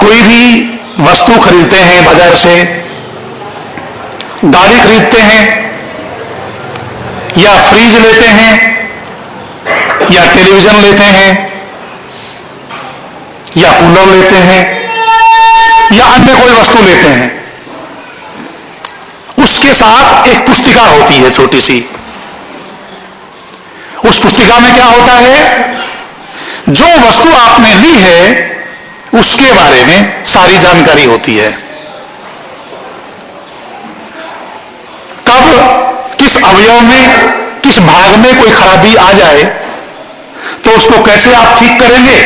कोई भी वस्तु खरीदते हैं बाजार से, गाड़ी खरीदते हैं या फ्रिज लेते हैं या टेलीविजन लेते हैं या कूलर लेते हैं या अन्य कोई वस्तु लेते हैं, उसके साथ एक पुस्तिका होती है छोटी सी। उस पुस्तिका में क्या होता है? जो वस्तु आपने ली है उसके बारे में सारी जानकारी होती है। कब किस अवयव में, किस भाग में कोई खराबी आ जाए तो उसको कैसे आप ठीक करेंगे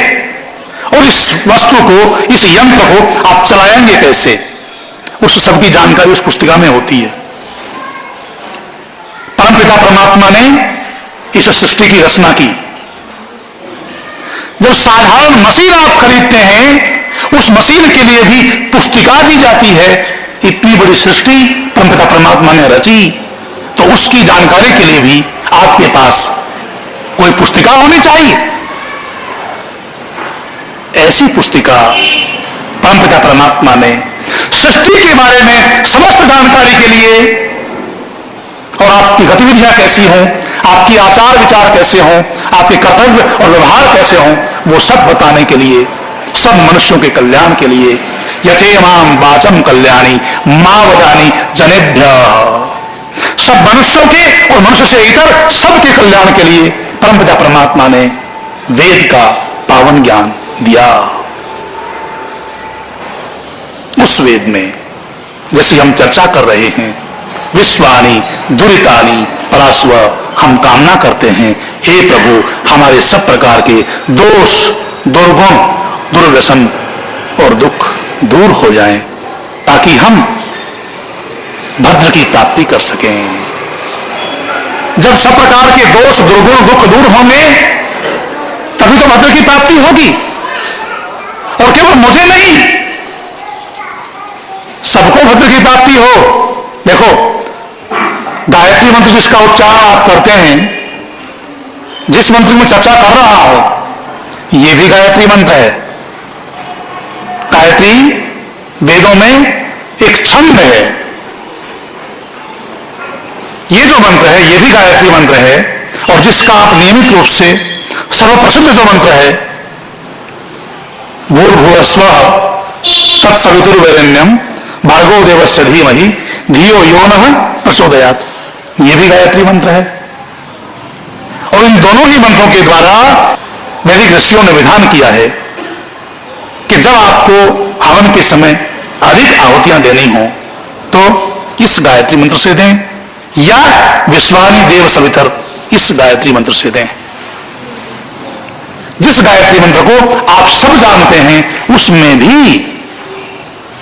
और इस वस्तु को, इस यंत्र को आप चलाएंगे कैसे, उस सब की जानकारी उस पुस्तिका में होती है। परमपिता परमात्मा ने इस सृष्टि की रचना की। जब साधारण मशीन आप खरीदते हैं, उस मशीन के लिए भी पुस्तिका दी जाती है। इतनी बड़ी सृष्टि परमपिता परमात्मा ने रची, तो उसकी जानकारी के लिए भी आपके पास कोई पुस्तिका होनी चाहिए। ऐसी पुस्तिका परमपिता परमात्मा ने सृष्टि के बारे में समस्त जानकारी के लिए, और आपकी गतिविधियां कैसी हों, आपके आचार विचार कैसे हों, आपके कर्तव्य और व्यवहार कैसे हों, वो सब बताने के लिए, सब मनुष्यों के कल्याण के लिए, यथेमाम वाचम कल्याणी मां वदानी जनेभ्य, सब मनुष्यों के और मनुष्य से इतर सबके कल्याण के लिए परमपिता परमात्मा ने वेद का पावन ज्ञान दिया। उस वेद में जैसी हम चर्चा कर रहे हैं, विश्वानी दुरितानी परास्व, हम कामना करते हैं हे प्रभु हमारे सब प्रकार के दोष, दुर्गुण, दुर्व्यसन और दुख दूर हो जाएं, ताकि हम भद्र की प्राप्ति कर सकें। जब सब प्रकार के दोष, दुर्गुण, दुख दूर होंगे तभी तो भद्र की प्राप्ति होगी। और केवल मुझे नहीं, सबको भद्र की प्राप्ति हो। देखो, गायत्री मंत्र जिसका उच्चारण आप करते हैं, जिस मंत्र में चर्चा कर रहा हो, यह भी गायत्री मंत्र है। गायत्री वेदों में एक छंद है। ये जो मंत्र है यह भी गायत्री मंत्र है, और जिसका आप नियमित रूप से सर्वप्रसिद्ध जो मंत्र है, भूर्भुवस्वः तत्सवितुर्वरेण्यम भार्गो देवस्य धीमहि धियो यो नः प्रचोदयात्, ये भी गायत्री मंत्र है। और इन दोनों ही मंत्रों के द्वारा वैदिक ऋषियों ने विधान किया है कि जब आपको हवन के समय अधिक आहुतियां देनी हो तो इस गायत्री मंत्र से दें, या विश्वानी देव सवितर इस गायत्री मंत्र से दें। जिस गायत्री मंत्र को आप सब जानते हैं, उसमें भी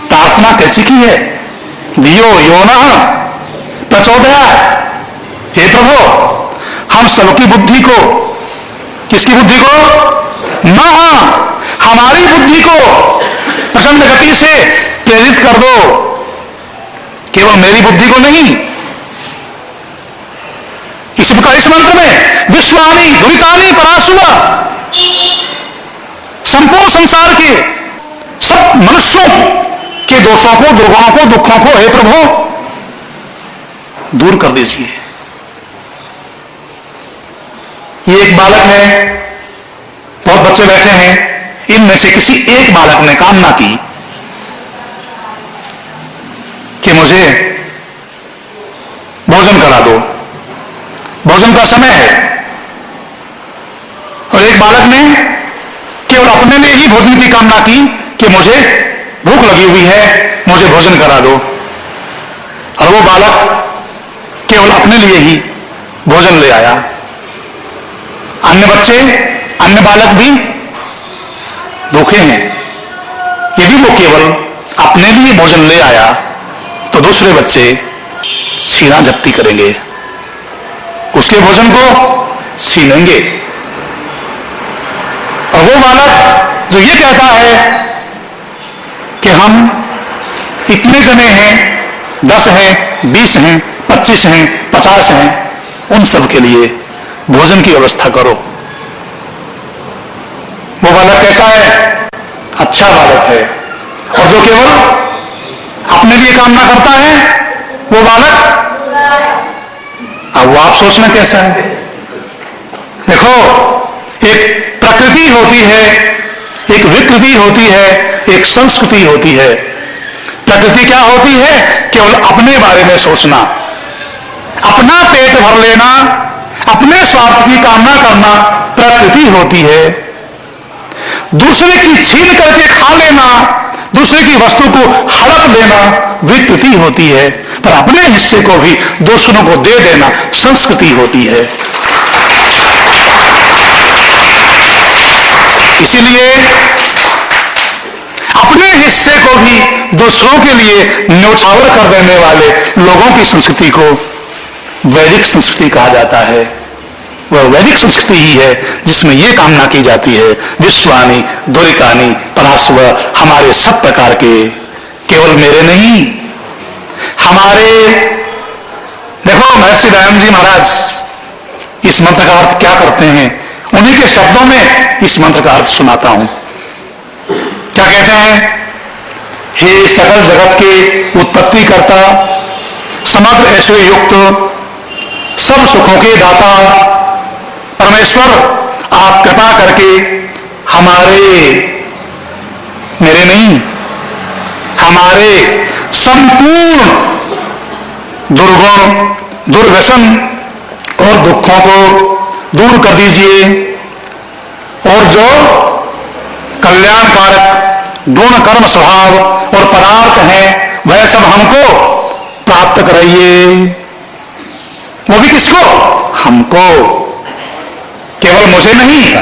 प्रार्थना कैसी की है? धियो यो नः प्रचोदयात्, हे प्रभु हम सबकी बुद्धि को, किसकी बुद्धि को? नः, हमारी बुद्धि को प्रचंड गति से प्रेरित कर दो, केवल मेरी बुद्धि को नहीं। इस मंत्र में विश्वानी दुरितानी पराशुव, संपूर्ण संसार के सब मनुष्यों के दोषों को, दुर्गुणों को, दुखों को हे प्रभु दूर कर दीजिए। ये एक बालक है, बहुत बच्चे बैठे हैं, इनमें से किसी एक बालक ने कामना की कि मुझे भोजन करा दो, भोजन का समय है। और एक बालक ने केवल अपने लिए ही भोजन की कामना की कि मुझे भूख लगी हुई है, मुझे भोजन करा दो। और वो बालक केवल अपने लिए ही भोजन ले आया। अन्य बच्चे, अन्य बालक भी भूखे हैं, यदि वो केवल अपने लिए भोजन ले आया तो दूसरे बच्चे सीना झपटी करेंगे, उसके भोजन को छीनेंगे। और वो बालक जो ये कहता है कि हम इतने जने हैं, 10 हैं, 20 हैं, 25 हैं, 50 हैं, उन सब के लिए भोजन की व्यवस्था करो। वो बालक कैसा है? अच्छा बालक है, और जो केवल अपने लिए कामना करता है वो बालक, अब वो आप सोचना कैसा है। देखो, एक प्रकृति होती है, एक विकृति होती है, एक संस्कृति होती है। प्रकृति क्या होती है? केवल अपने बारे में सोचना, अपना पेट भर लेना, अपने स्वार्थ की कामना करना प्रकृति होती है। दूसरे की छीन करके खा लेना, दूसरे की वस्तु को हड़प लेना विकृति होती है। पर अपने हिस्से को भी दूसरों को दे देना संस्कृति होती है। इसीलिए अपने हिस्से को भी दूसरों के लिए न्योछावर कर देने वाले लोगों की संस्कृति को वैदिक संस्कृति कहा जाता है। वह वैदिक संस्कृति ही है जिसमें यह कामना की जाती है, विश्वानि दुरितानि परास्व, हमारे सब प्रकार के, केवल मेरे नहीं, हमारे। देखो, महर्षि दयानंद जी महाराज इस मंत्र का अर्थ क्या करते हैं, उन्हीं के शब्दों में इस मंत्र का अर्थ सुनाता हूं। क्या कहते हैं? हे सकल जगत के उत्पत्ति करता, समग्र ऐश्वर्य युक्त, सब सुखों के दाता परमेश्वर, आप कृपा करके हमारे, मेरे नहीं, हमारे संपूर्ण दुर्गुण, दुर्व्यसन और दुखों को दूर कर दीजिए, और जो कल्याणकारक गुण कर्म स्वभाव और पदार्थ हैं वह सब हमको प्राप्त कराइए। वो भी किसको? हमको, केवल मुझे नहीं,